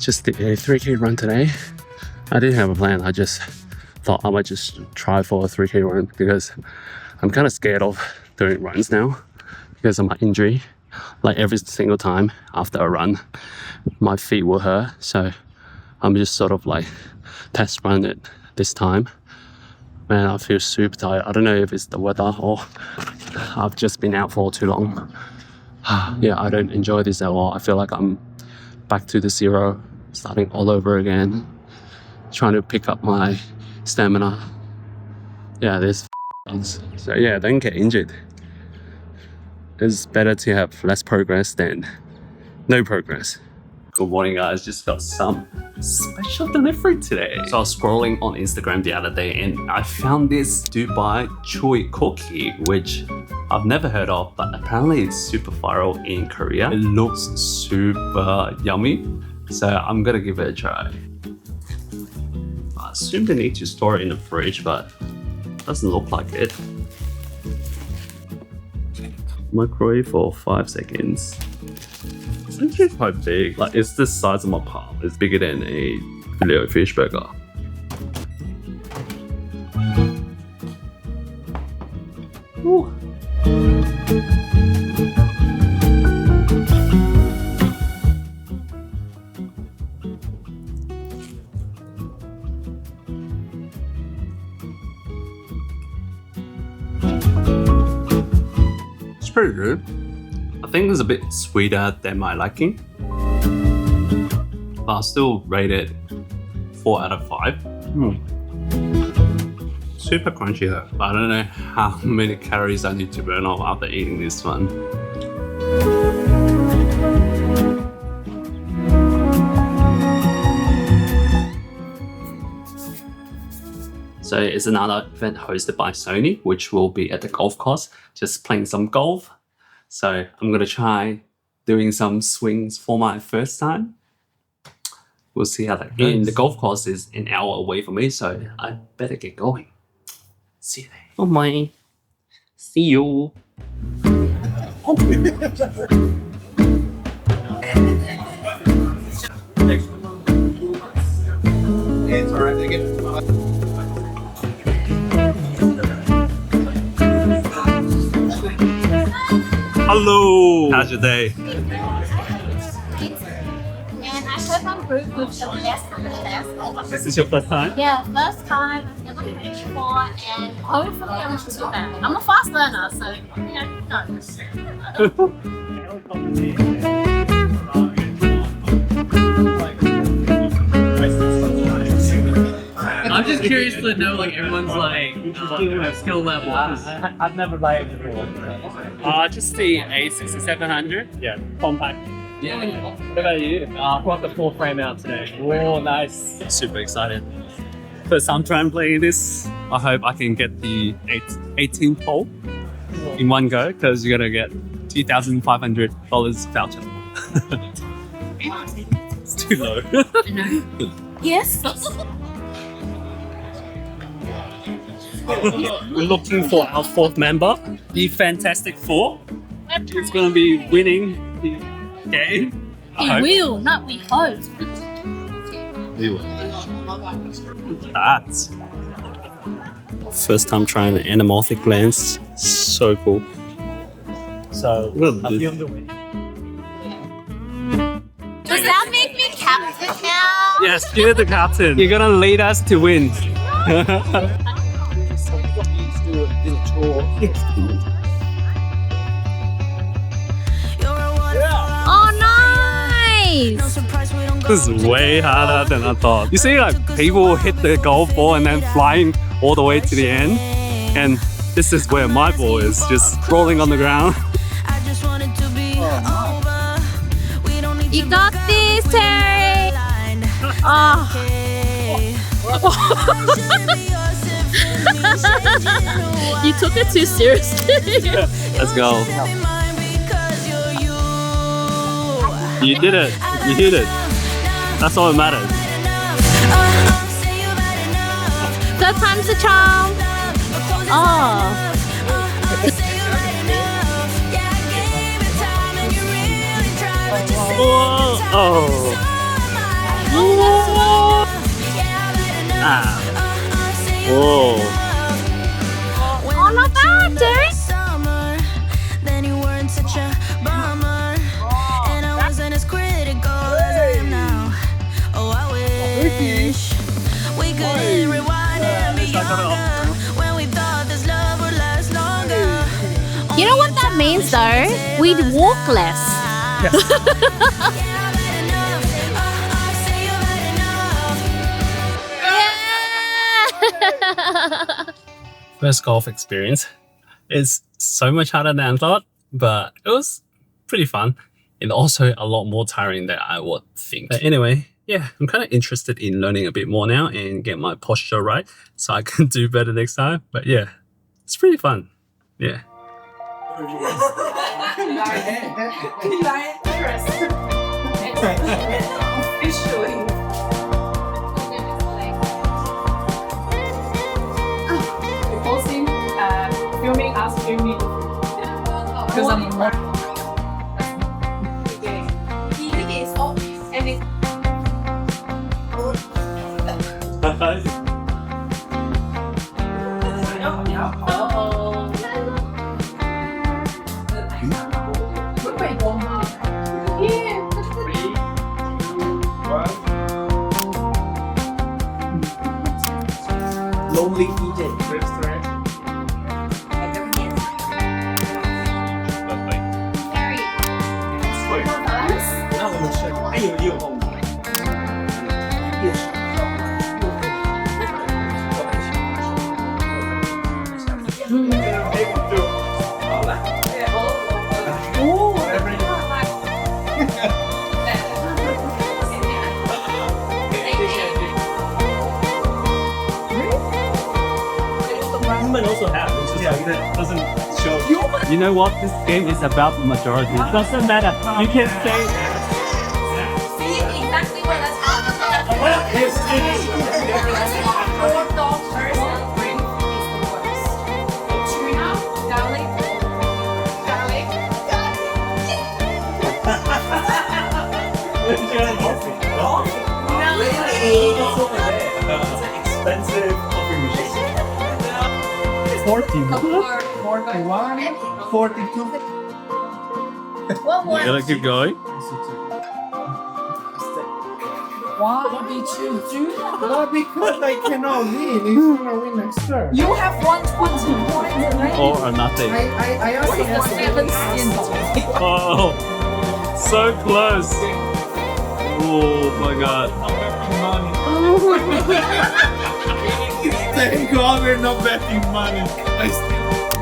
Just did a 3K run today. I didn't have a plan. I just thought I might just try for a 3K run because I'm kind of scared of doing runs now because of my injury. Like every single time after a run, my feet will hurt. So I'm just sort of like test run it this time. Man, I feel super tired. I don't know if it's the weather or I've just been out for too long. Yeah, I don't enjoy this at all. I feel like I'm back to the zero, starting all over again, trying to pick up my stamina. Yeah, this so yeah, don't get injured. It's better to have less progress than no progress. Good morning, guys. Just got some special delivery today. So I was scrolling on Instagram the other day and I found this Dubai chewy cookie, which I've never heard of, but apparently it's super viral in Korea. It looks super yummy, so I'm gonna give it a try. I assume they need to store it in the fridge, but it doesn't look like it. Microwave for 5 seconds. It's actually quite big. Like, it's the size of my palm. It's bigger than a filet of fish burger. Ooh. It's pretty good. I think it's a bit sweeter than my liking, but I'll still rate it 4 out of 5. Super crunchy though. I don't know how many calories I need to burn off after eating this one. So it's another event hosted by Sony, which will be at the golf course, just playing some golf. So I'm gonna try doing some swings for my first time. We'll see how that goes. And the golf course is an hour away from me, so I better get going. See you there. Oh my. See you. It's alright, they get Hello! How's your day? And I heard I'm group with the best of the best. This is your first time? Yeah, first time I've never been before, and hopefully I'm not too bad. I'm a fast learner, so yeah, I'm just curious to know, like, everyone's like skill level. I've never played it before. Just the A6700. Yeah, compact. Yeah. What about you? I've got the full frame out today. Oh, nice. Super excited. First time trying playing this. I hope I can get the 18th hole in one go because you're gonna get $2,500 voucher. It's too low. yes. We're looking for our 4th member, the Fantastic Four. It's gonna be winning the game. We will, not we hope. We will. That's first time trying an anamorphic lens. So cool. So, Well, a few on the way. Does that make me captain now? Yes, you're the captain. You're gonna lead us to win. Oh, nice! This is way harder than I thought. You see, like, people hit the golf ball and then flying all the way to the end, and this is where my ball is, just rolling on the ground. You got this, Terry! Oh. You took it too seriously. Let's go. You did it. You did it. That's all that matters. Third time's the charm. Oh. Whoa. Oh. Whoa. Oh, not bad, dude. Then you weren't such a bummer, and I wasn't as critical as I am now. Oh, I wish we could rewind and be younger when we thought this love would last longer. You know what that means, though? We'd walk less. First golf experience. It's so much harder than I thought, but it was pretty fun and also a lot more tiring than I would think. But anyway, yeah, I'm kind of interested in learning a bit more now and get my posture right so I can do better next time. But yeah, it's pretty fun. Yeah. Filming us filming because I'm more Lonely DJ. Also have. It's just like that doesn't show. You know what? This game is about the majority. It doesn't matter. You can say. See exactly where that's It's an expensive coffee machine. 41, 42. One more. You gotta keep going. why did you do that? Well, because I cannot win. He's gonna win next turn. You have 120 points, right? Or nothing. I asked him for Seven skin. Oh, so close. Oh my god. Thank God we're not betting money. I still